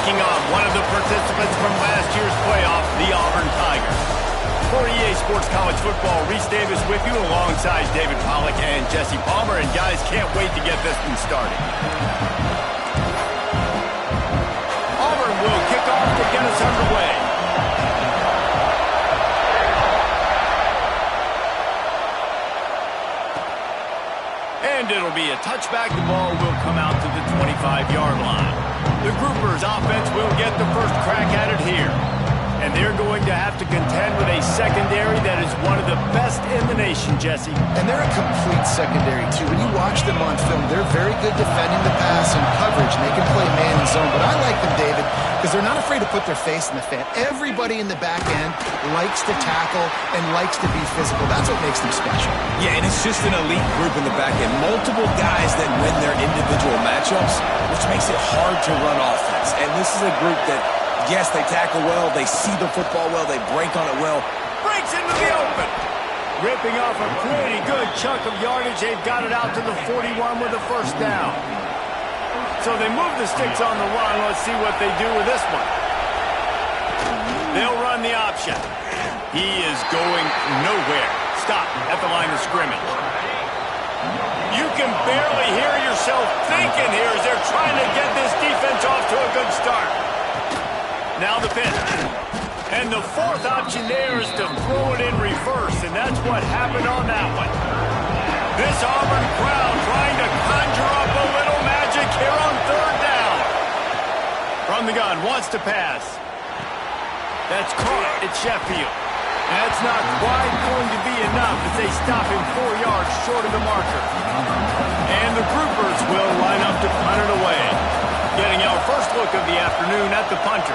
taking on one of the participants from last year's playoff, the Auburn Tigers. For EA Sports College Football, Reese Davis with you alongside David Pollack and Jesse Palmer. And guys, can't wait to get this one started. Auburn will kick off to get us underway. And it'll be a touchback. The ball will come out to the 25-yard line. The Groupers offense will get the first crack at it here. And they're going to have to contend with a secondary that is one of the best in the nation, Jesse. And they're a complete secondary, too. When you watch them on film, they're very good defending the pass and coverage. And they can play man and zone. But I like them, David, because they're not afraid to put their face in the fan. Everybody in the back end likes to tackle and likes to be physical. That's what makes them special. Yeah, and it's just an elite group in the back end. Multiple guys that win their individual matchups, which makes it hard to run offense. And this is a group that, yes, they tackle well, they see the football well, they break on it well. Breaks into the open. Ripping off a pretty good chunk of yardage. They've got it out to the 41 with a first down. So they move the sticks on the run. Let's see what they do with this one. They'll run the option. He is going nowhere. Stop at the line of scrimmage. You can barely hear yourself thinking here as they're trying to get this defense off to a good start. Now the pitch. And the fourth option there is to throw it in reverse, and that's what happened on that one. This Auburn crowd trying to conjure up a little magic here on third down. From the gun, wants to pass. That's caught at Sheffield. And that's not quite going to be enough as they stop him 4 yards short of the marker. And the Groupers will line up to punt it away. Getting our first look of the afternoon at the punter.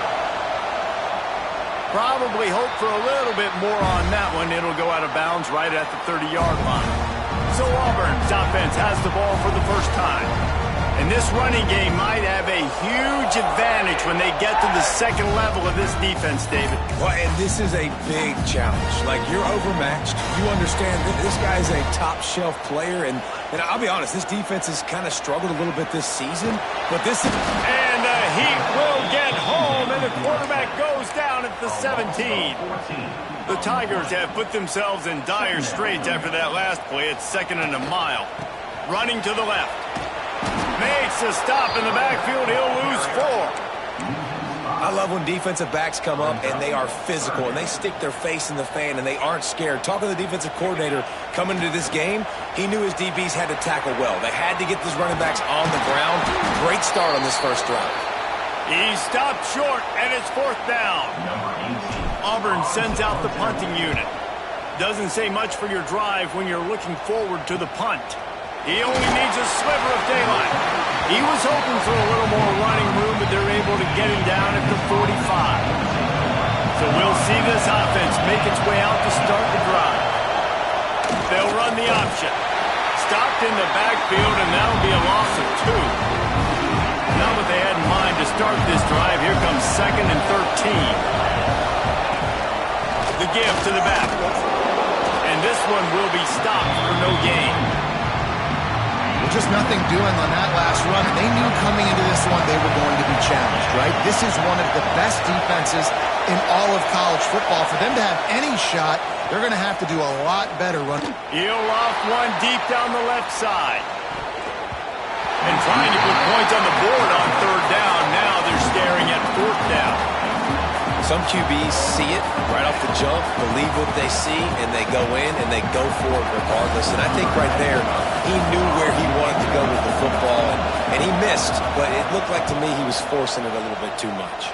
Probably hope for a little bit more on that one. It'll go out of bounds right at the 30-yard line. So Auburn's offense has the ball for the first time. And this running game might have a huge advantage when they get to the second level of this defense, David. Well, and this is a big challenge. Like, you're overmatched. You understand that this guy's a top-shelf player. And I'll be honest, this defense has kind of struggled a little bit this season. But this is... And the Heat will get home, and the quarterback goes down at the 17. The Tigers have put themselves in dire straits after that last play. It's 2nd and a mile. Running to the left. Makes a stop in the backfield. He'll lose 4. I love when defensive backs come up and they are physical and they stick their face in the fan and they aren't scared. Talking to the defensive coordinator coming into this game, he knew his DBs had to tackle well. They had to get these running backs on the ground. Great start on this first drive. He stopped short, and it's 4th down. Auburn sends out the punting unit. Doesn't say much for your drive when you're looking forward to the punt. He only needs a sliver of daylight. He was hoping for a little more running room, but they're able to get him down at the 45. So we'll see this offense make its way out to start the drive. They'll run the option. Stopped in the backfield, and that'll be a loss of 2. Not what they had in mind to start this drive. Here comes 2nd and 13. The give to the back. And this one will be stopped for no gain. Just nothing doing on that last run. And they knew coming into this one they were going to be challenged, right? This is one of the best defenses in all of college football. For them to have any shot, they're going to have to do a lot better running. He'll off one deep down the left side. And trying to put points on the board on third down. Now they're staring at 4th down. Some QBs see it right off the jump, believe what they see, and they go in and they go for it regardless. And I think right there, he knew where he wanted to go with the football, and he missed, but it looked like to me he was forcing it a little bit too much.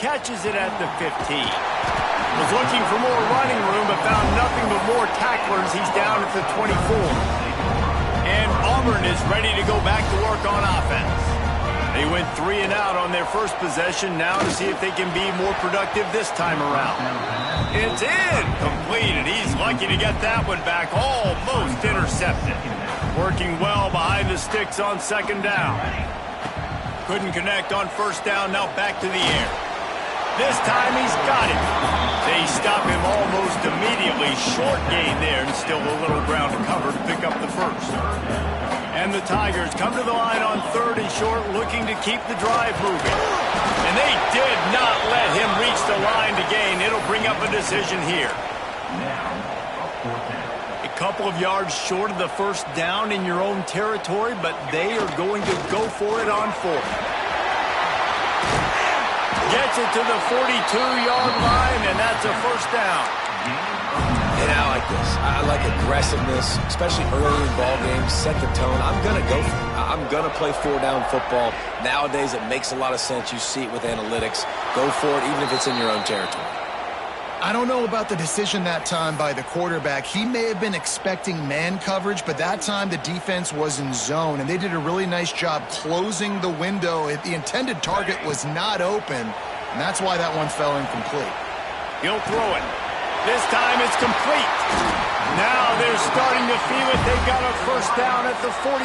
Catches it at the 15. Was looking for more running room, but found nothing but more tacklers. He's down at the 24. And Auburn is ready to go back to work on offense. They went 3 and out on their first possession. Now to see if they can be more productive this time around. It's in. Completed. He's lucky to get that one back. Almost intercepted. Working well behind the sticks on 2nd down. Couldn't connect on 1st down. Now back to the air. This time he's got it. They stop him almost immediately. Short gain there, and still a little ground to cover to pick up the first. And the Tigers come to the line on 3rd and short, looking to keep the drive moving. And they did not let him reach the line to gain. It'll bring up a decision here. A couple of yards short of the first down in your own territory, but they are going to go for it on 4th. Gets it to the 42-yard line, and that's a first down. And I like this. I like aggressiveness, especially early in ball games. Set the tone. I'm going to go for it. I'm going to play 4-down football. Nowadays, it makes a lot of sense. You see it with analytics. Go for it, even if it's in your own territory. I don't know about the decision that time by the quarterback. He may have been expecting man coverage, but that time the defense was in zone, and they did a really nice job closing the window. The intended target was not open, and that's why that one fell incomplete. He'll throw it. This time it's complete. Now they're starting to feel it. They've got a first down at the 44.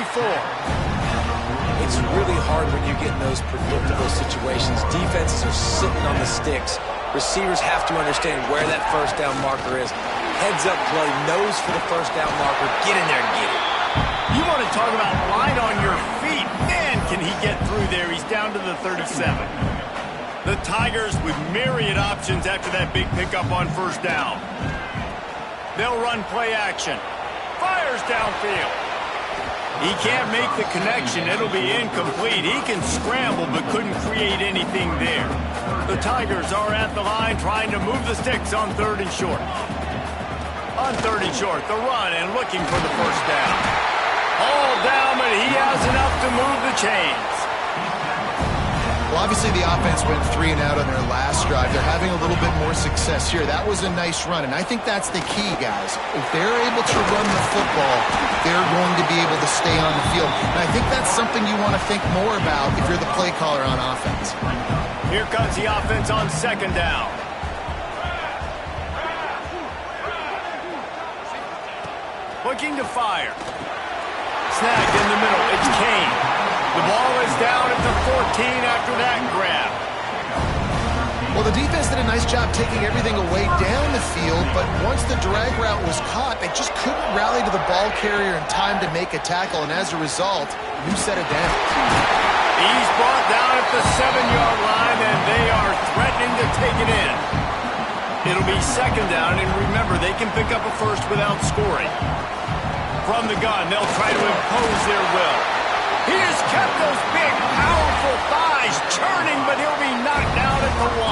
It's really hard when you get in those predictable situations. Defenses are sitting on the sticks. Receivers have to understand where that first down marker is. Heads up play, nose for the first down marker. Get in there and get it. You want to talk about line on your feet. Man, can he get through there. He's down to the 37. The Tigers with myriad options after that big pickup on first down. They'll run play action. Fires downfield. He can't make the connection. It'll be incomplete. He can scramble but couldn't create anything there. The Tigers are at the line trying to move the sticks on 3rd and short. On 3rd and short, the run and looking for the first down. All down, but he has enough to move the chains. Well, obviously the offense went 3 and out on their last drive. They're having a little bit more success here. That was a nice run, and I think that's the key, guys. If they're able to run the football, they're going to be able to stay on the field. And I think that's something you want to think more about if you're the play caller on offense. Here comes the offense on 2nd down. Looking to fire. Snagged in the middle. It's Kane. The ball is down at the 14 after that grab. Well, the defense did a nice job taking everything away down the field, but once the drag route was caught, they just couldn't rally to the ball carrier in time to make a tackle, and as a result, you set it down. He's brought down at the 7-yard line, and they are threatening to take it in. It'll be 2nd down, and remember, they can pick up a first without scoring. From the gun, they'll try to impose their will. He has kept those big, powerful thighs churning, but he'll be knocked down at the 1.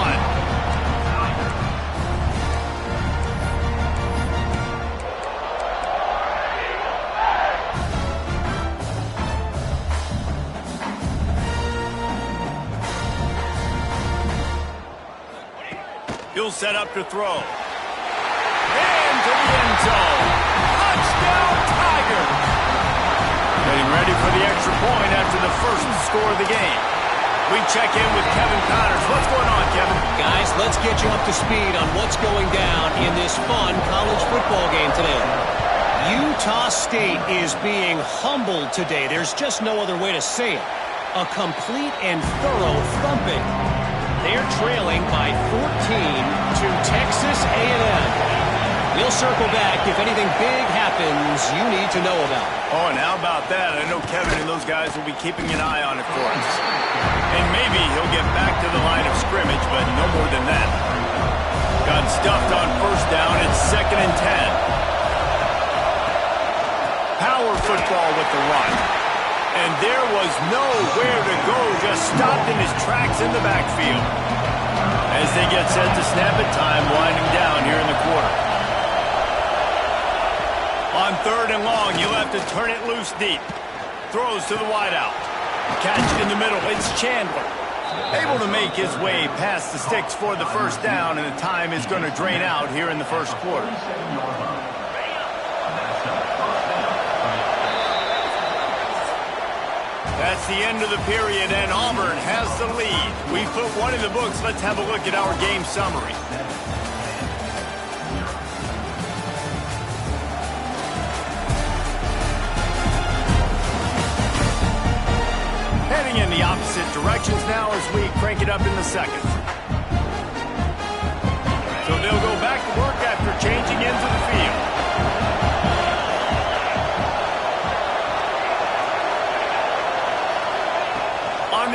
He'll set up to throw. And to the end zone. Touchdown, Tigers! Getting ready for the extra point after the first score of the game. We check in with Kevin Connors. What's going on, Kevin? Guys, let's get you up to speed on what's going down in this fun college football game today. Utah State is being humbled today. There's just no other way to say it. A complete and thorough thumping. They're trailing by 14 to Texas A&M. We'll circle back if anything big happens you need to know about. Oh, and how about that? I know Kevin and those guys will be keeping an eye on it for us. And maybe he'll get back to the line of scrimmage, but no more than that. Got stuffed on first down. It's 2nd and 10. Power football with the run. And there was nowhere to go, just stopped in his tracks in the backfield. As they get set to snap it, time winding down here in the quarter. On 3rd and long, you'll have to turn it loose deep. Throws to the wideout. Catch in the middle. It's Chandler. Able to make his way past the sticks for the first down, and the time is going to drain out here in the first quarter. That's the end of the period, and Auburn has the lead. We put one in the books. Let's have a look at our game summary. Heading in the opposite directions now as we crank it up in the second. So they'll go back to work after changing into the field.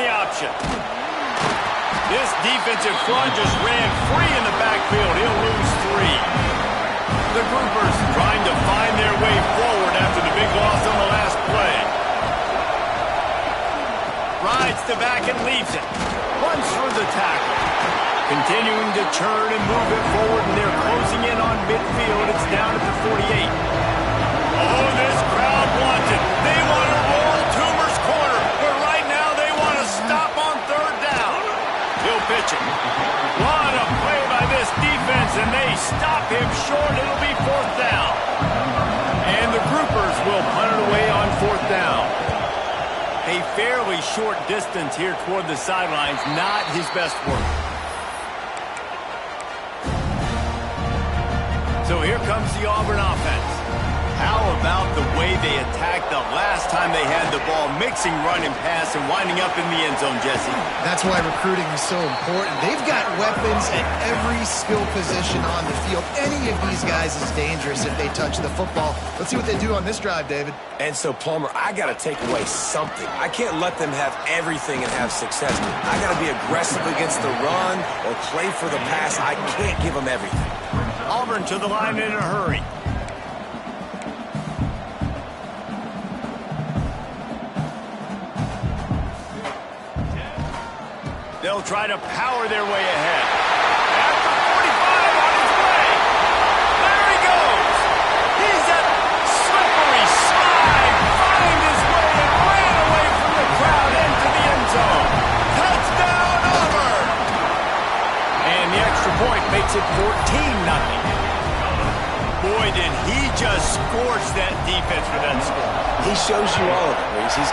the option. This defensive front just ran free in the backfield. He'll lose 3. The Groupers trying to find their way forward after the big loss on the last play. Rides to back and leaves it. Runs through the tackle. Continuing to churn and move it forward, and they're closing in on midfield. It's down at the 48. Oh, this crowd wants it. They want to roll Toomer's corner, but right now they want to stop on 3rd down. He'll pitch it. What a play by this defense, and they stop him short. It'll be 4th down. And the Groupers will punt it away on 4th down. A fairly short distance here toward the sidelines, not his best work. So here comes the Auburn offense. How about the way they attacked the last time they had the ball, mixing run and pass and winding up in the end zone, Jesse? That's why recruiting is so important. They've got weapons at every skill position on the field. Any of these guys is dangerous if they touch the football. Let's see what they do on this drive, David. And so, Palmer, I got to take away something. I can't let them have everything and have success. I got to be aggressive against the run or play for the pass. I can't give them everything. Auburn to the line in a hurry. They'll try to power their way ahead. After 45 on his way. There he goes. He's a slippery slide. Find his way and ran away from the crowd into the end zone. Touchdown, Auburn. And the extra point makes it 14-0. Boy, did he just scorch that defense for that score. He shows you all of it, Reese. He's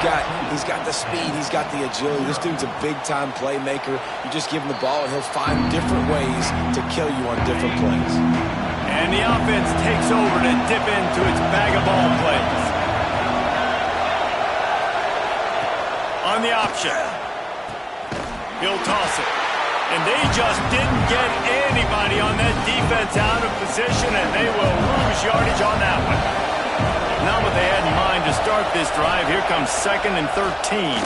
got the speed. He's got the agility. This dude's a big-time playmaker. You just give him the ball, and he'll find different ways to kill you on different plays. And the offense takes over to dip into its bag of ball plays. On the option. He'll toss it. And they just didn't get anybody on that defense out of position, and they will lose yardage on that one. Not what they had in mind to start this drive. Here comes 2nd and 13.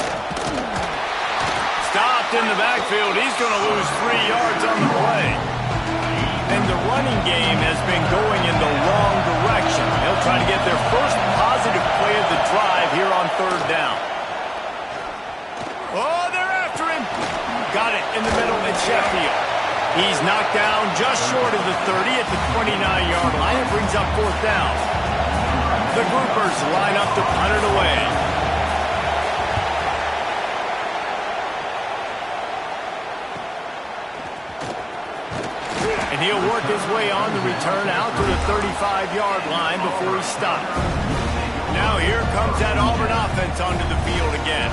Stopped in the backfield. He's going to lose 3 yards on the play. And the running game has been going in the wrong direction. They'll try to get their first positive play of the drive here on 3rd down. Oh, they're after him. Got it in the middle at Sheffield. He's knocked down just short of the 30 at the 29-yard line. It brings up 4th down. The Groupers line up to punt it away. And he'll work his way on the return out to the 35-yard line before he stopped. Now here comes that Auburn offense onto the field again.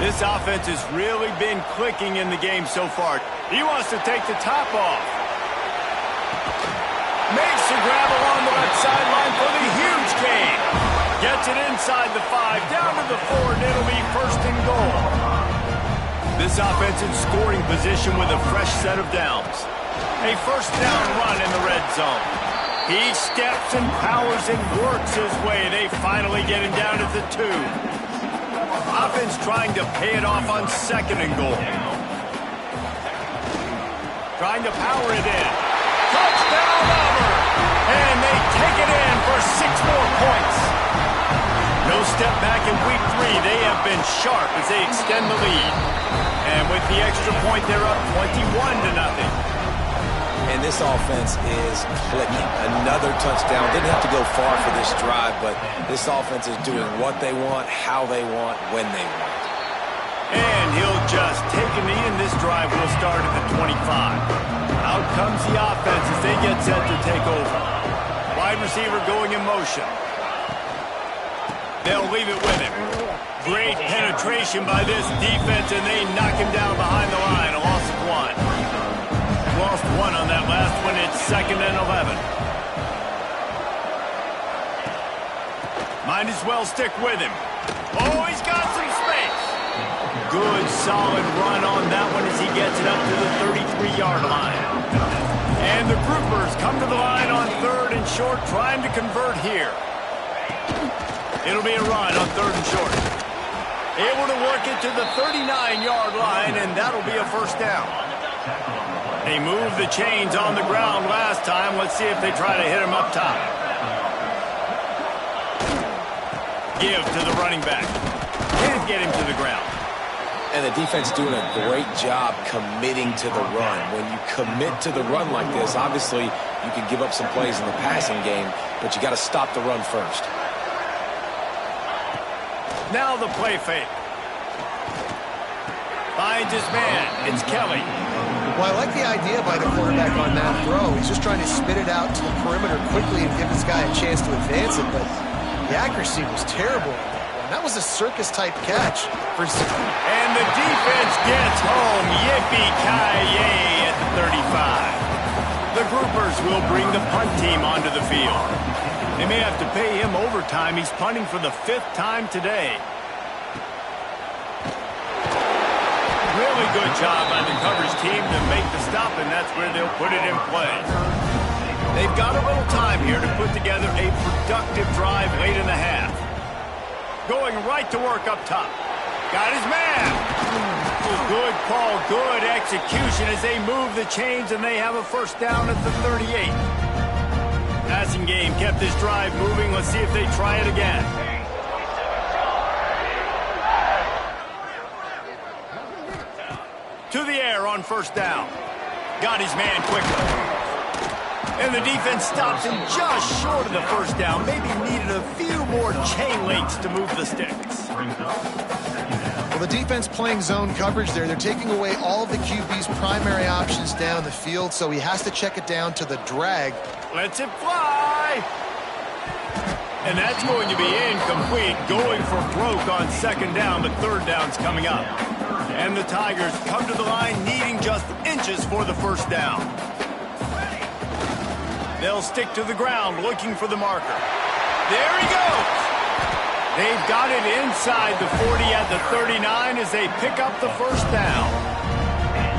This offense has really been clicking in the game so far. He wants to take the top off. Makes the grab along the left sideline for the huge gain. Gets it inside the 5, down to the 4, and it'll be 1st and goal. This offense in scoring position with a fresh set of downs. A 1st down run in the red zone. He steps and powers and works his way. They finally get him down at the 2. Offense trying to pay it off on 2nd and goal. Trying to power it in. Touchdown, Auburn! And they take it in for 6 more points. No step back in week 3. They have been sharp as they extend the lead. And with the extra point, they're up 21-0. And this offense is clicking. Another touchdown. Didn't have to go far for this drive, but this offense is doing what they want, how they want, when they want. And he'll just take a knee, and this drive will start at the 25. Out comes the offense as they get set to take over. Wide receiver going in motion. They'll leave it with him. Great penetration by this defense, and they knock him down behind the line. A loss of 1. Lost 1 on that last one. It's 2nd and 11. Might as well stick with him. Oh, he's got some space. Good, solid run on that one as he gets it up to the 33-yard line. And the Groupers come to the line on 3rd and short, trying to convert here. It'll be a run on 3rd and short. Able to work it to the 39-yard line, and that'll be a first down. They moved the chains on the ground last time. Let's see if they try to hit him up top. Give to the running back. Can't get him to the ground. And the defense doing a great job committing to the run. When you commit to the run like this, obviously you can give up some plays in the passing game, but you got to stop the run first. Now the play fake. Finds his man. It's Kelly. Well, I like the idea by the quarterback on that throw. He's just trying to spit it out to the perimeter quickly and give this guy a chance to advance it, but the accuracy was terrible. That was a circus-type catch. And the defense gets home. Yippee-ki-yay at the 35. The Groupers will bring the punt team onto the field. They may have to pay him overtime. He's punting for the 5th time today. Really good job by the coverage team to make the stop, and that's where they'll put it in play. They've got a little time here to put together a productive drive late in the half. Going right to work up top. Got his man. Good call, good execution as they move the chains, and they have a first down at the 38. Passing game kept this drive moving. Let's see if they try it again. To the air on first down. Got his man quickly. And the defense stops him just short of the first down. Maybe needed a few more chain links to move the sticks. Well, the defense playing zone coverage there. They're taking away all of the QB's primary options down the field, so he has to check it down to the drag. Lets it fly. And that's going to be incomplete. Going for broke on second down, but third down's coming up. And the Tigers come to the line needing just inches for the first down. They'll stick to the ground looking for the marker. There he goes. They've got it inside the 40 at the 39 as they pick up the first down.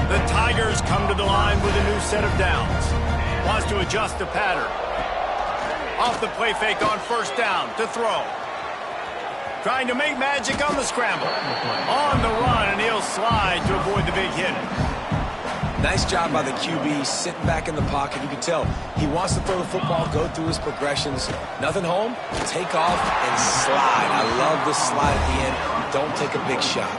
The Tigers come to the line with a new set of downs. Wants to adjust the pattern. Off the play fake on first down to throw. Trying to make magic on the scramble. On the run, and he'll slide to avoid the big hit. Nice job by the QB, sitting back in the pocket. You can tell he wants to throw the football, go through his progressions. Nothing home, take off and slide. I love the slide at the end. Don't take a big shot.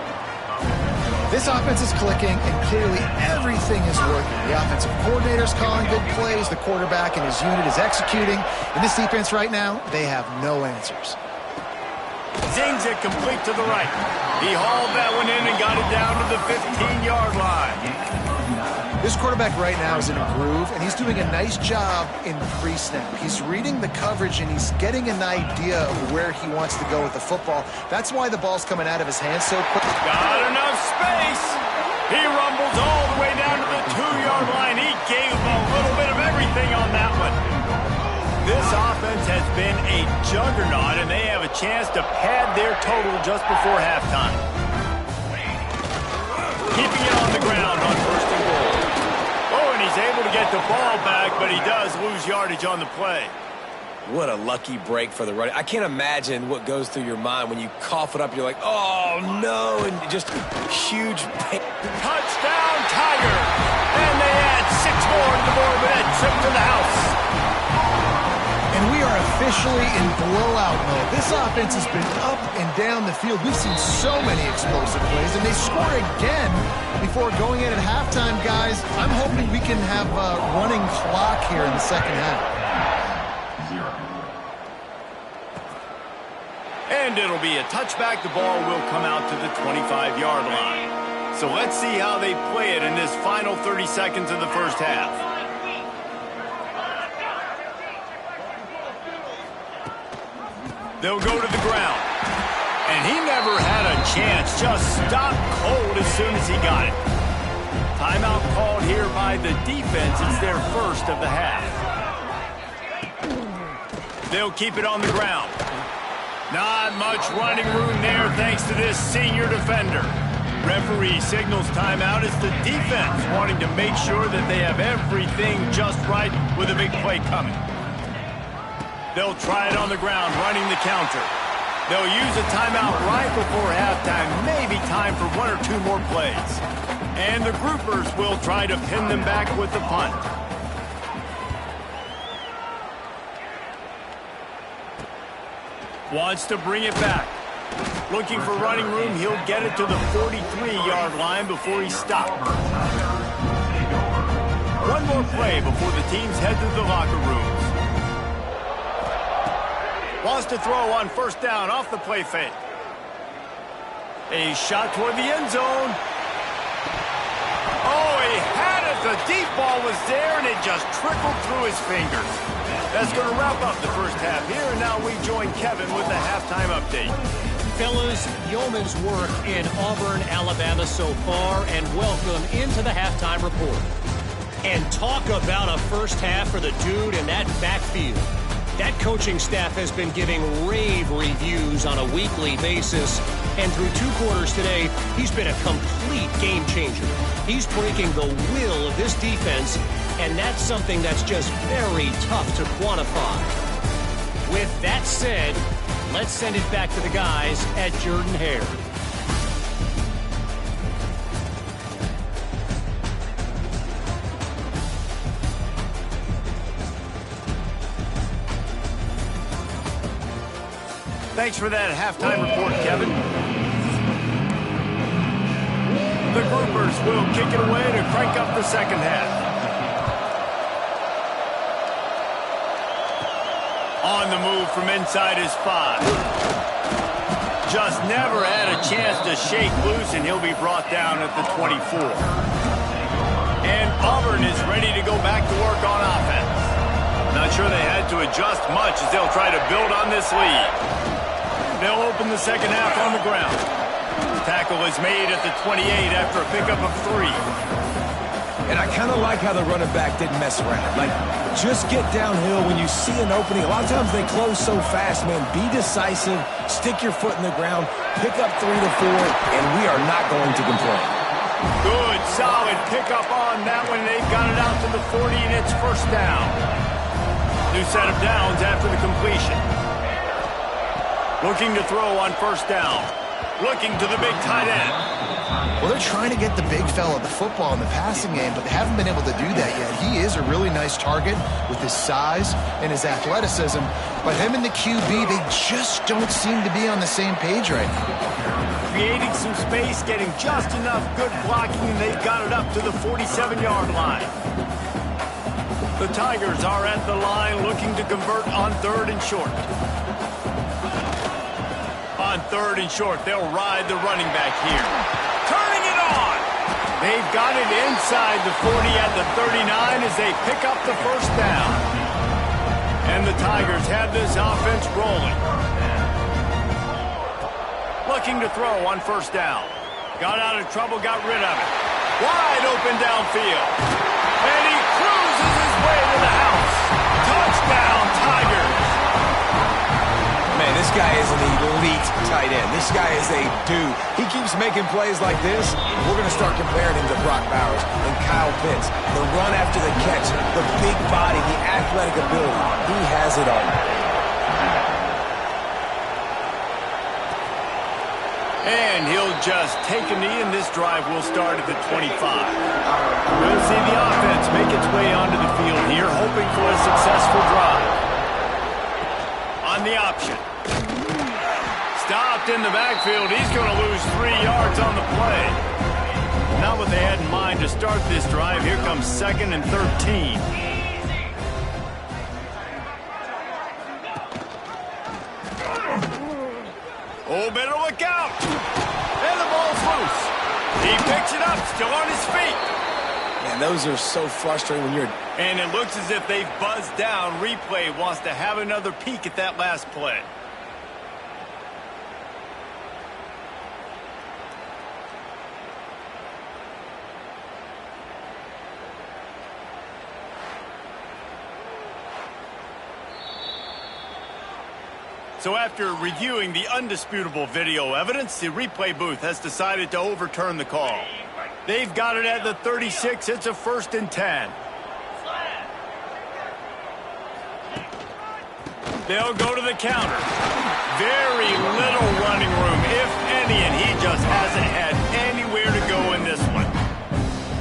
This offense is clicking, and clearly everything is working. The offensive coordinator's calling good plays. The quarterback and his unit is executing. In this defense right now, they have no answers. Zings it complete to the right. He hauled that one in and got it down to the 15-yard line. This quarterback right now is in a groove, and he's doing a nice job in pre-snap. He's reading the coverage, and he's getting an idea of where he wants to go with the football. That's why the ball's coming out of his hands so quick. Got enough space. He rumbles all the way down to the 2-yard line. He gave a little bit of everything on that one. This offense has been a juggernaut, and they have a chance to pad their total just before halftime. Keeping it on the ground on first and goal. Oh, and he's able to get the ball back, but he does lose yardage on the play. What a lucky break for the running. I can't imagine what goes through your mind when you cough it up. You're like, oh, no, and just huge pain. Touchdown, Tiger! And they add 6 more to the board with that trip to the house. And we are officially in blowout mode. This offense has been up and down the field. We've seen so many explosive plays, and they score again before going in at halftime, guys. I'm hoping we can have a running clock here in the second half. And it'll be a touchback. The ball will come out to the 25-yard line. So let's see how they play it in this final 30 seconds of the first half. They'll go to the ground. And he never had a chance. Just stopped cold as soon as he got it. Timeout called here by the defense. It's their first of the half. They'll keep it on the ground. Not much running room there thanks to this senior defender. Referee signals timeout. It's the defense wanting to make sure that they have everything just right with a big play coming. They'll try it on the ground, running the counter. They'll use a timeout right before halftime. Maybe time for one or two more plays. And the groupers will try to pin them back with the punt. Wants to bring it back. Looking for running room. He'll get it to the 43-yard line before he's stopped. One more play before the teams head to the locker rooms. Wants to throw on first down off the play fake. A shot toward the end zone. Oh, he had it. The deep ball was there, and it just trickled through his fingers. That's going to wrap up the first half here, and now we join Kevin with the halftime update. Fellas, yeoman's work in Auburn, Alabama so far, and welcome into the halftime report. And talk about a first half for the dude in that backfield. That coaching staff has been giving rave reviews on a weekly basis, and through 2 quarters today, he's been a complete game changer. He's breaking the will of this defense, and that's something that's just very tough to quantify. With that said, let's send it back to the guys at Jordan-Hare. Thanks for that halftime report, Kevin. The groupers will kick it away to crank up the second half. On the move from inside his 5. Just never had a chance to shake loose, and he'll be brought down at the 24. And Auburn is ready to go back to work on offense. Not sure they had to adjust much as they'll try to build on this lead. They'll open the second half on the ground. Tackle is made at the 28 after a pickup of 3. And I kind of like how the running back didn't mess around. Like, just get downhill when you see an opening. A lot of times they close so fast, man. Be decisive, stick your foot in the ground, pick up 3 to 4, and we are not going to complain. Good, solid pickup on that one. They've got it out to the 40, and it's first down. New set of downs after the completion. Looking to throw on first down. Looking to the big tight end. Well, they're trying to get the big fella the football in the passing game, but they haven't been able to do that yet. He is a really nice target with his size and his athleticism, but him and the QB, they just don't seem to be on the same page right now. Creating some space, getting just enough good blocking, and they've got it up to the 47-yard line. The Tigers are at the line looking to convert on 3rd and short. On 3rd and short, they'll ride the running back here. Turning it on! They've got it inside the 40 at the 39 as they pick up the first down. And the Tigers have this offense rolling. Looking to throw on first down. Got out of trouble, got rid of it. Wide open downfield. And he cruises his way to the house. Touchdown, Tigers! Man, this guy is an elite tight end. This guy is a dude. He keeps making plays like this. We're going to start comparing him to Brock Bowers and Kyle Pitts. The run after the catch, the big body, the athletic ability. He has it all. And he'll just take a knee, and this drive will start at the 25. We'll see the offense make its way onto the field here, hoping for a successful drive. On the option. Stopped in the backfield. He's going to lose 3 yards on the play. Not what they had in mind to start this drive. Here comes 2nd and 13. Oh, better look out. And the ball's loose. He picks it up, still on his feet. Man, those are so frustrating when you're... And it looks as if they've buzzed down. Replay wants to have another peek at that last play. So after reviewing the undisputable video evidence, the replay booth has decided to overturn the call. They've got it at the 36. It's a 1st and 10. They'll go to the counter. Very little running room, if any, and he just hasn't had anywhere to go in this one.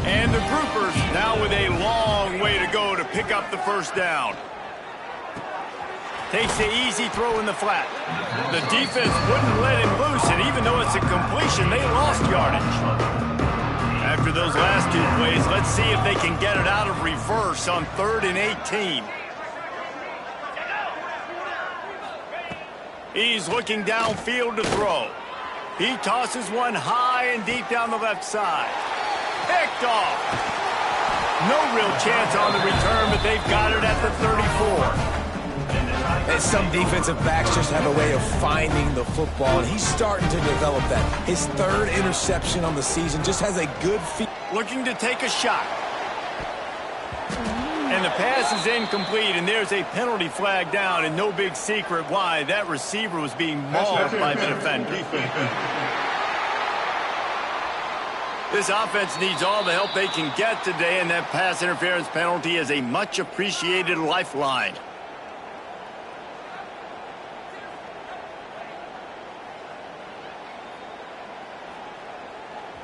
And the Groupers now with a long way to go to pick up the first down. Takes the easy throw in the flat. The defense wouldn't let him loose, and even though it's a completion, they lost yardage. After those last two plays, let's see if they can get it out of reverse on 3rd and 18. He's looking downfield to throw. He tosses one high and deep down the left side. Picked off. No real chance on the return, but they've got it at the 34. And some defensive backs just have a way of finding the football, and he's starting to develop that. His 3rd interception on the season just has a good feel. Looking to take a shot. And the pass is incomplete, and there's a penalty flag down, and no big secret why. That receiver was being mauled by the defender. This offense needs all the help they can get today, and that pass interference penalty is a much-appreciated lifeline.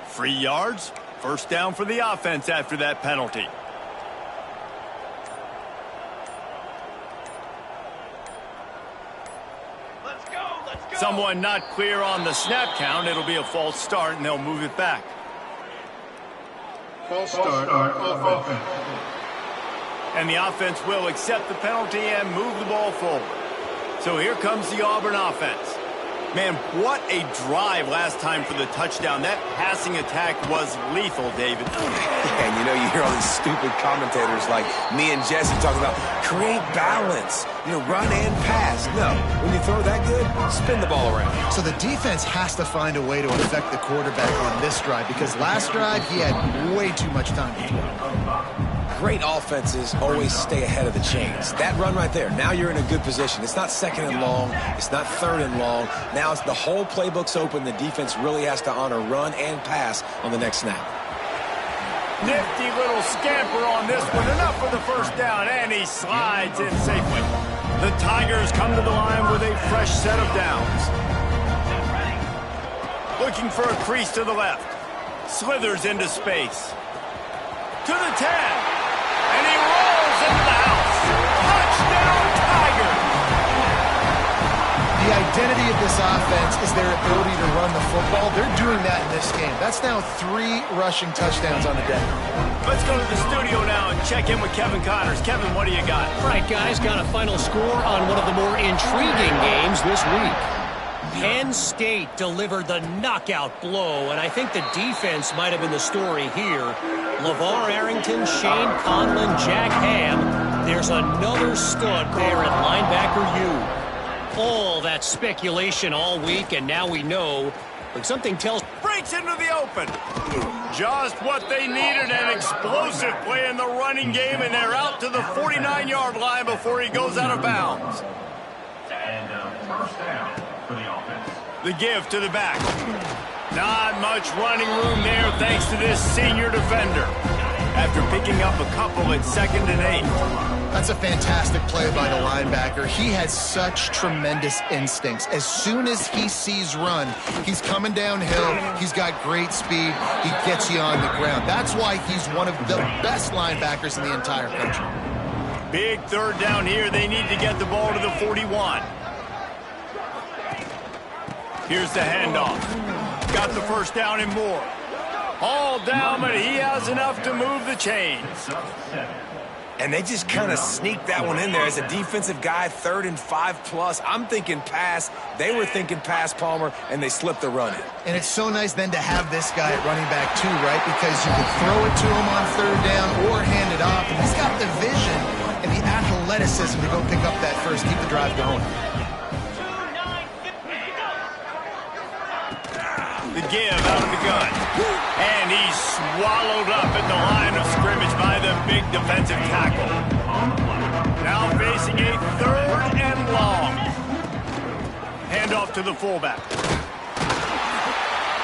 Free yards, first down for the offense after that penalty. Let's go. Someone not clear on the snap count. It'll be a false start, and they'll move it back. False start of offense. And the offense will accept the penalty and move the ball forward. So here comes the Auburn offense. Man, what a drive last time for the touchdown. That passing attack was lethal, David. And you know, you hear all these stupid commentators like me and Jesse talking about create balance, run and pass. No, when you throw that good, spin the ball around. So the defense has to find a way to affect the quarterback on this drive, because last drive he had way too much time to throw. Great offenses always stay ahead of the chains. That run right there, now you're in a good position. It's not 2nd and long. It's not 3rd and long. Now it's the whole playbook's open. The defense really has to honor run and pass on the next snap. Nifty little scamper on this one. Enough for the first down, and he slides in safely. The Tigers come to the line with a fresh set of downs. Looking for a crease to the left. Slithers into space. To the 10. And he rolls into the house. Touchdown, Tigers! The identity of this offense is their ability to run the football. They're doing that in this game. That's now 3 rushing touchdowns on the day. Let's go to the studio now and check in with Kevin Connors. Kevin, what do you got? All right, guys, got a final score on one of the more intriguing games this week. Penn State delivered the knockout blow, and I think the defense might have been the story here. LeVar Arrington, Shane Conlon, Jack Ham. There's another stud there at linebacker U. All that speculation all week, and now we know. But something tells... Breaks into the open. Just what they needed, an explosive play in the running game, and they're out to the 49-yard line before he goes out of bounds. And first down for the offense. The give to the back. Not much running room there thanks to this senior defender. After picking up a couple at 2nd and 8. That's a fantastic play by the linebacker. He has such tremendous instincts. As soon as he sees run, he's coming downhill. He's got great speed. He gets you on the ground. That's why he's one of the best linebackers in the entire country. Big 3rd down here. They need to get the ball to the 41. Here's the handoff. Got the first down and more. All down, but he has enough to move the chains. And they just kind of sneaked that one in there. As a defensive guy, 3rd and 5+. I'm thinking pass. They were thinking pass, Palmer, and they slipped the run in. And it's so nice then to have this guy at running back too, right? Because you can throw it to him on 3rd down or hand it off. And he's got the vision and the athleticism to go pick up that first, keep the drive going. The give out of the gun. And he's swallowed up at the line of scrimmage by the big defensive tackle. Now facing a 3rd and long. Handoff to the fullback.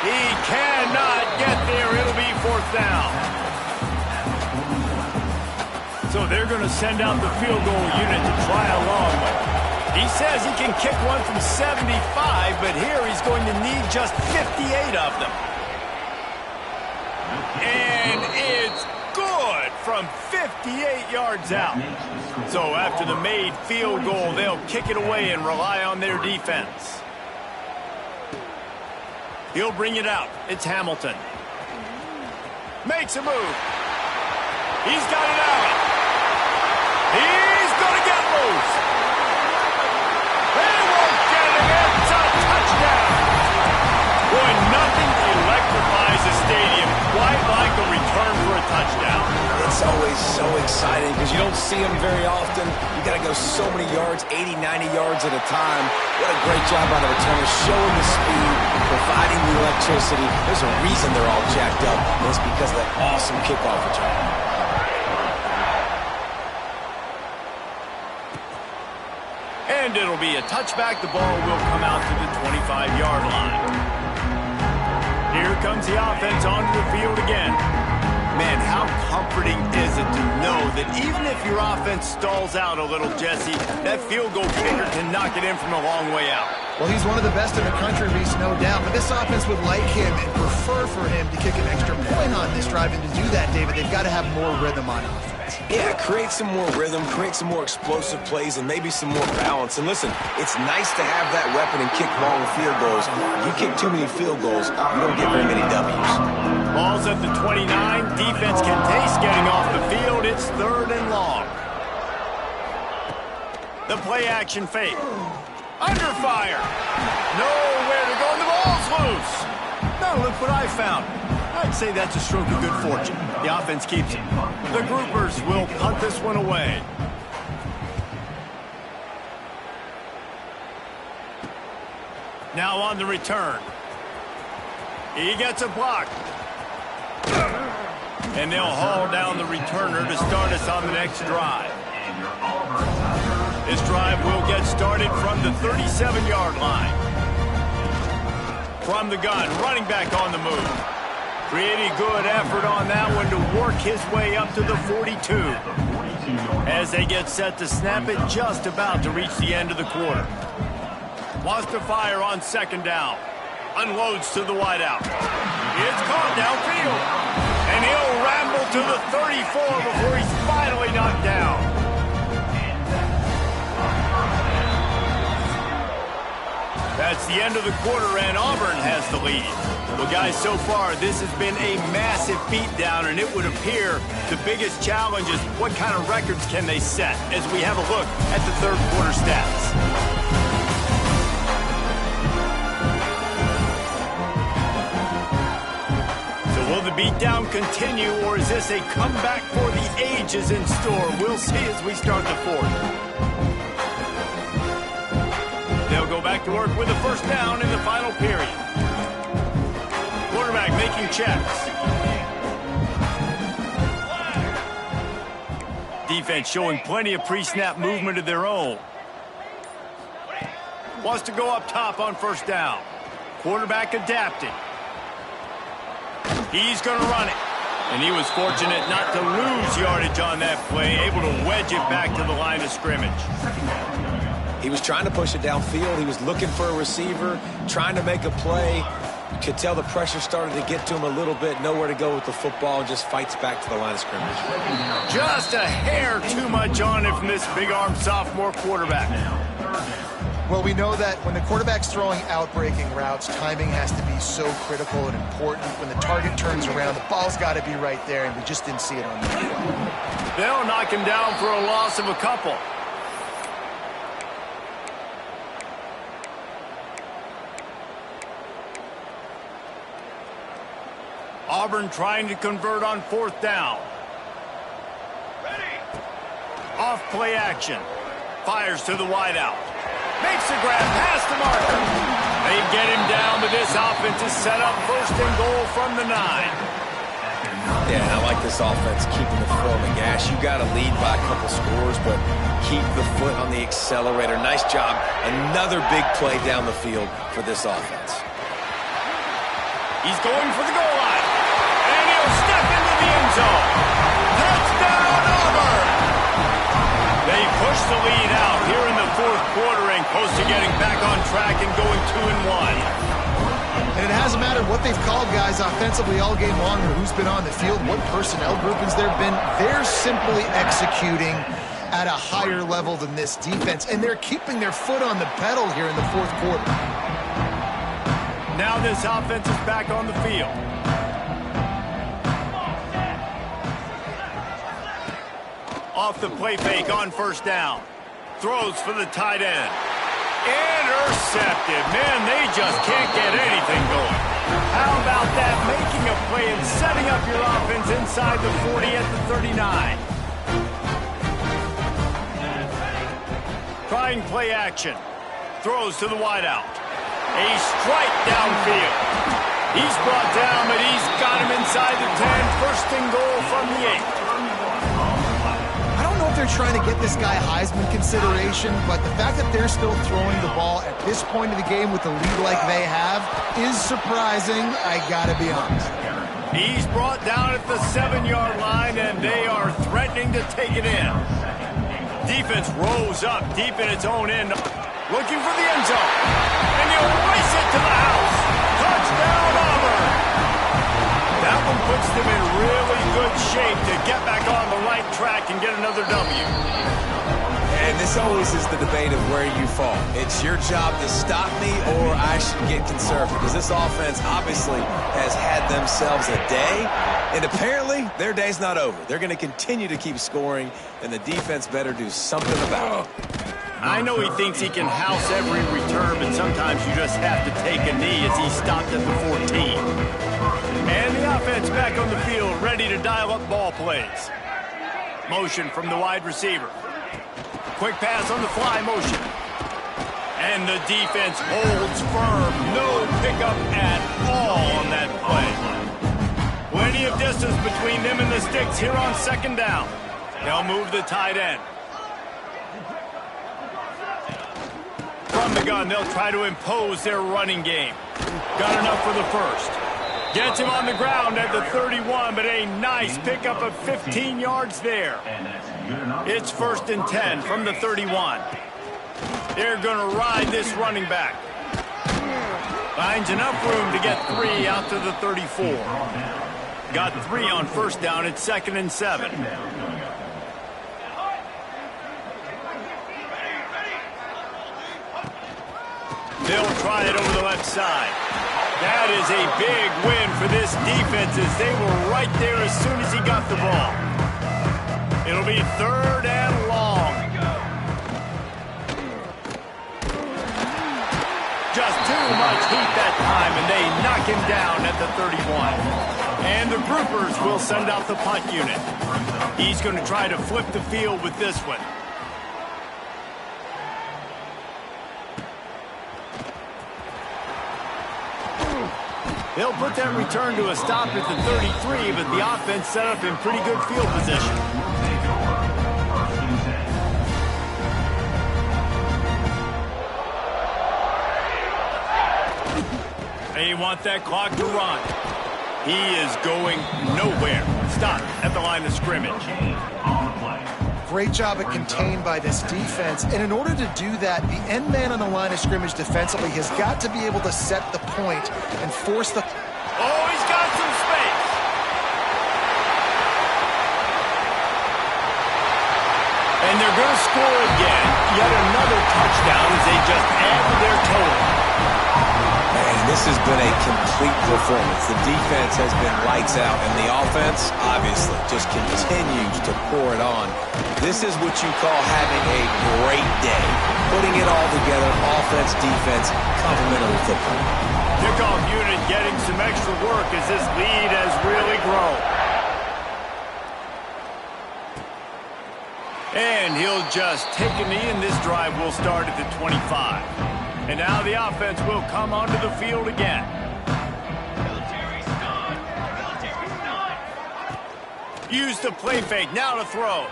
He cannot get there. It'll be 4th down. So they're going to send out the field goal unit to try a long one. He says he can kick one from 75, but here he's going to need just 58 of them. And it's good from 58 yards out. So after the made field goal, they'll kick it away and rely on their defense. He'll bring it out. It's Hamilton. Makes a move. He's got it out. He's going to get loose. They won't get him. It's a touchdown. Boy, nothing electrifies a stadium quite like a return for a touchdown. It's always so exciting because you don't see them very often. You got to go so many yards, 80, 90 yards at a time. What a great job by the returners, showing the speed, providing the electricity. There's a reason they're all jacked up, and it's because of that awesome kickoff return. And it'll be a touchback. The ball will come out to the 25-yard line. Here comes the offense onto the field again. Man, how comforting is it to know that even if your offense stalls out a little, Jesse, that field goal kicker can knock it in from a long way out. Well, he's one of the best in the country, Reese, no doubt. But this offense would like him and prefer for him to kick an extra point on this drive. And to do that, David, they've got to have more rhythm on offense. Yeah, create some more rhythm, create some more explosive plays, and maybe some more balance. And listen, it's nice to have that weapon and kick long field goals. If you kick too many field goals, you don't get very many W's. Ball's at the 29. Defense can taste getting off the field. It's 3rd and long. The play action fake. Under fire. Nowhere to go, and the ball's loose. Now look what I found. I'd say that's a stroke of good fortune. The offense keeps it. The Groupers will punt this one away. Now on the return. He gets a block. And they'll haul down the returner to start us on the next drive. This drive will get started from the 37-yard line. From the gun, running back on the move. Pretty good effort on that one to work his way up to the 42. As they get set to snap it, just about to reach the end of the quarter. Wants to fire on 2nd down. Unloads to the wideout. It's caught downfield. And he'll ramble to the 34 before he's finally knocked down. That's the end of the quarter, and Auburn has the lead. Well, guys, so far, this has been a massive beatdown, and it would appear the biggest challenge is what kind of records can they set as we have a look at the 3rd quarter stats. So will the beatdown continue, or is this a comeback for the ages in store? We'll see as we start the 4th. They'll go back to work with a 1st down in the final period. Quarterback making checks. Defense showing plenty of pre-snap movement of their own. Wants to go up top on 1st down. Quarterback adapting. He's going to run it. And he was fortunate not to lose yardage on that play, able to wedge it back to the line of scrimmage. He was trying to push it downfield. He was looking for a receiver, trying to make a play. You could tell the pressure started to get to him a little bit. Nowhere to go with the football, and just fights back to the line of scrimmage. Just a hair too much on it from this big-arm sophomore quarterback. Well, we know that when the quarterback's throwing out-breaking routes, timing has to be so critical and important. When the target turns around, the ball's got to be right there, and we just didn't see it on that play. They'll knock him down for a loss of a couple. Auburn trying to convert on 4th down. Off play action. Fires to the wideout. Makes the grab past the marker. They get him down, but this offense is set up 1st and goal from the 9. Yeah, and I like this offense keeping the foot on the gas. You got to lead by a couple scores, but keep the foot on the accelerator. Nice job. Another big play down the field for this offense. He's going for the goal line. And he'll step into the end zone. Touchdown, Auburn! They push the lead out here in the 4th quarter, to getting back on track and going 2-1. And it hasn't mattered what they've called guys offensively all game long or who's been on the field, what personnel groupings there have been. They're simply executing at a higher level than this defense, and they're keeping their foot on the pedal here in the fourth quarter. Now this offense is back on the field. Off the play fake on first down. Throws for the tight end. Intercepted. Man, they just can't get anything going. How about that? Making a play and setting up your offense inside the 40 at the 39. Trying play action. Throws to the wideout. A strike downfield. He's brought down, but he's got him inside the 10. First and goal from the 8. I don't know if they're trying to get this guy Heisman consideration, but the fact that they're still throwing the ball at this point of the game with the lead like they have is surprising, I gotta be honest. He's brought down at the 7-yard line, and they are threatening to take it in. Defense rolls up deep in its own end, looking for the end zone. And he'll race it to the house. Touchdown, Auburn. That one puts them in really good shape to get back on the right track and get another W. And this always is the debate of where you fall. It's your job to stop me, or I should get conservative, because this offense obviously has had themselves a day, and apparently their day's not over. They're going to continue to keep scoring, and the defense better do something about it. I know he thinks he can house every return, but sometimes you just have to take a knee as he stopped at the 14. And the offense back on the field, ready to dial up ball plays. Motion from the wide receiver. Quick pass on the fly motion. And the defense holds firm. No pickup at all on that play. Plenty of distance between them and the sticks here on second down. They'll move the tight end. From the gun, they'll try to impose their running game. Got enough for the first. Gets him on the ground at the 31, but a nice pickup of 15 yards there. It's 1st and 10 from the 31. They're going to ride this running back. Finds enough room to get 3 out to the 34. Got 3 on first down. It's 2nd and 7. They'll try it over the left side. That is a big win for this defense as they were right there as soon as he got the ball. It'll be 3rd and long. Just too much heat that time, and they knock him down at the 31. And the groupers will send out the punt unit. He's going to try to flip the field with this one. They'll put that return to a stop at the 33, but the offense set up in pretty good field position. They want that clock to run. He is going nowhere. Stop at the line of scrimmage. Great job at contained by this defense. And in order to do that, the end man on the line of scrimmage defensively has got to be able to set the point and force the... Oh, he's got some space. And they're going to score again. Yet another touchdown as they just add to their total. Man, this has been a complete performance. The defense has been lights out, and the offense, obviously, just continues to pour it on. This is what you call having a great day. Putting it all together, offense, defense, complementary football. Kickoff unit getting some extra work as this lead has really grown. And he'll just take a knee, and this drive will start at the 25. And now the offense will come onto the field again. Use the play fake, now to throw.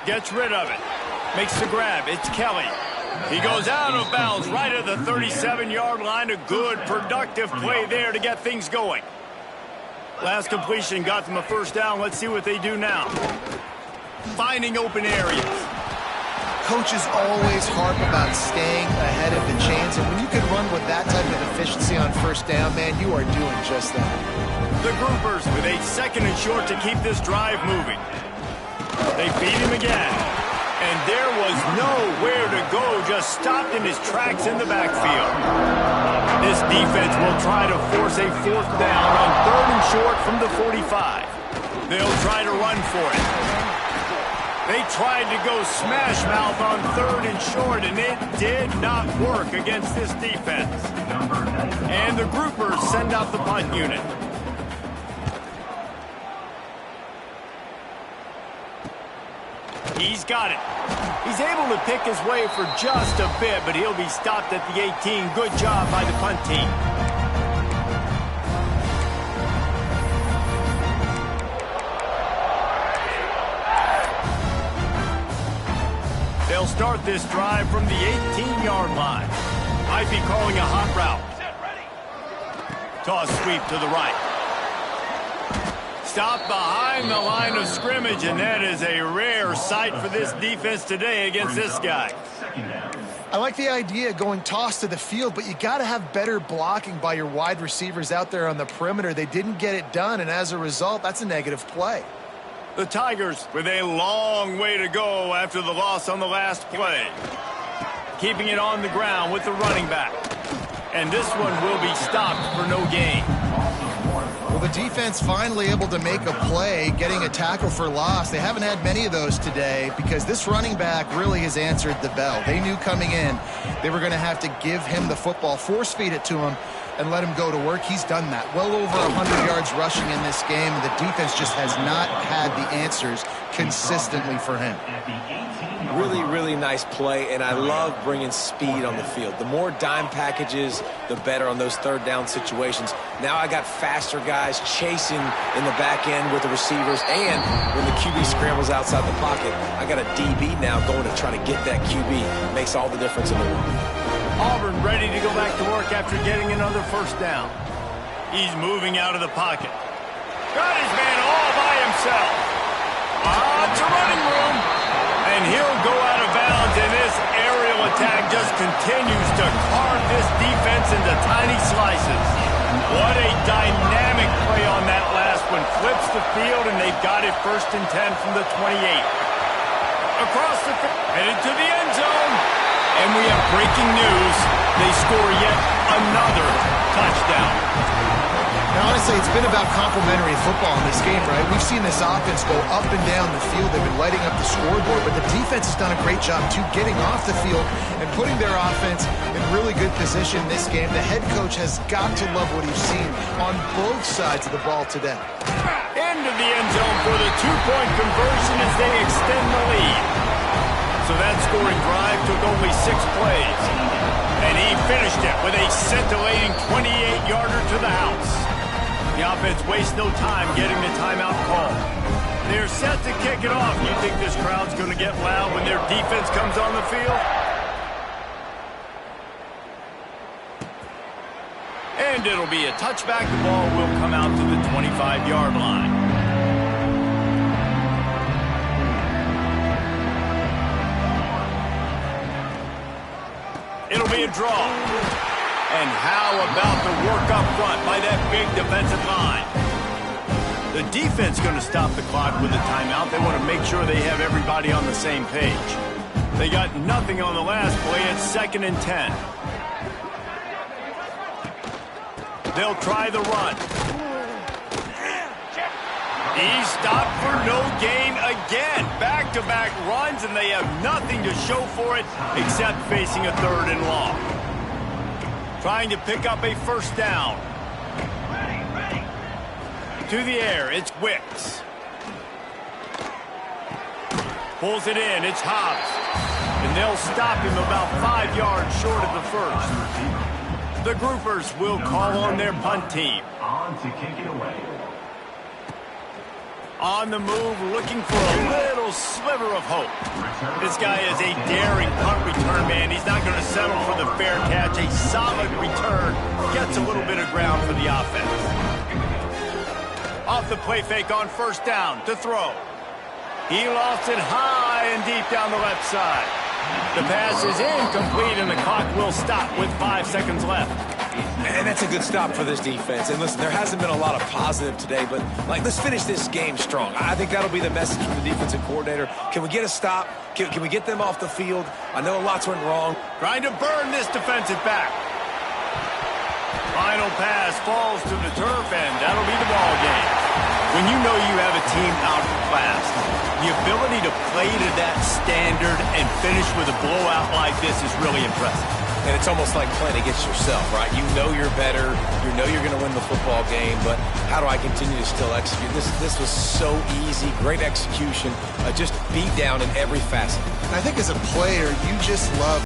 Gets rid of it. Makes the grab, it's Kelly. He goes out of bounds right at the 37-yard line. A good, productive play there to get things going. Last completion got them a first down. Let's see what they do now. Finding open areas. coaches always harp about staying ahead of the chains, and when you can run with that type of efficiency on first down, man, you are doing just that. The Groupers with a 2nd and short to keep this drive moving. They feed him again. And there was nowhere to go, just stopped in his tracks in the backfield. This defense will try to force a 4th down on 3rd and short from the 45. They'll try to run for it. They tried to go smash mouth on 3rd and short, and it did not work against this defense. And the Groupers send out the punt unit. He's got it. He's able to pick his way for just a bit, but he'll be stopped at the 18. Good job by the punt team. They'll start this drive from the 18-yard line. Might be calling a hot route. Toss sweep to the right. Stop behind the line of scrimmage, and that is a rare sight for this defense today against this guy. I like the idea of going toss to the field, but you got to have better blocking by your wide receivers out there on the perimeter. They didn't get it done, and as a result, that's a negative play. The Tigers with a long way to go after the loss on the last play. Keeping it on the ground with the running back. And this one will be stopped for no gain. Well, the defense finally able to make a play, getting a tackle for loss. They haven't had many of those today because this running back really has answered the bell. They knew coming in they were going to have to give him the football, force feed it to him, and let him go to work. He's done that. Well over 100 yards rushing in this game, and the defense just has not had the answers consistently for him. Really, really nice play, and I love bringing speed on the field. The more dime packages, the better on those 3rd down situations. Now I got faster guys chasing in the back end with the receivers, and when the QB scrambles outside the pocket, I got a DB now going to try to get that QB. Makes all the difference in the world. Auburn ready to go back to work after getting another 1st down. He's moving out of the pocket. Got his man all by himself. It's a running room. And he'll go out of bounds, and this aerial attack just continues to carve this defense into tiny slices. What a dynamic play on that last one. Flips the field, and they've got it 1st and 10 from the 28. Across the field, headed to the end zone. And we have breaking news. They score yet another touchdown. Now, honestly, it's been about complementary football in this game, right? We've seen this offense go up and down the field. They've been lighting up the scoreboard, but the defense has done a great job, too, getting off the field and putting their offense in really good position this game. The head coach has got to love what he's seen on both sides of the ball today. Into the end zone for the 2-point conversion as they extend the lead. So that scoring drive took only 6 plays. And he finished it with a scintillating 28-yarder to the house. The offense wastes no time getting the timeout call. They're set to kick it off. You think this crowd's going to get loud when their defense comes on the field? And it'll be a touchback. The ball will come out to the 25-yard line. It'll be a draw. And how about the work up front by that big defensive line? The defense going to stop the clock with a timeout. They want to make sure they have everybody on the same page. They got nothing on the last play. It's 2nd and 10. They'll try the run. He's stopped for no gain again. Back-to-back runs, and they have nothing to show for it except facing a 3rd and long. Trying to pick up a 1st down. To the air, it's Wicks. Pulls it in, it's Hobbs. And they'll stop him about 5 yards short of the 1st. The Groupers will call on their punt team. On to kick it away. On the move, looking for a little sliver of hope. This guy is a daring punt return man. He's not going to settle for the fair catch. A solid return gets a little bit of ground for the offense. Off the play fake on 1st down to throw. He lost it high and deep down the left side. The pass is incomplete, and the clock will stop with 5 seconds left. And that's a good stop for this defense. And listen, there hasn't been a lot of positive today, but let's finish this game strong. I think that'll be the message from the defensive coordinator. Can we get a stop? Can we get them off the field? I know lots went wrong. Trying to burn this defensive back. Final pass falls to the turf, and that'll be the ball game. When you know you have a team outclassed, the ability to play to that standard and finish with a blowout like this is really impressive. And it's almost like playing against yourself, right? You know you're better. You know you're going to win the football game, but how do I continue to still execute? This was so easy. Great execution. Just beat down in every facet. And I think as a player, you just love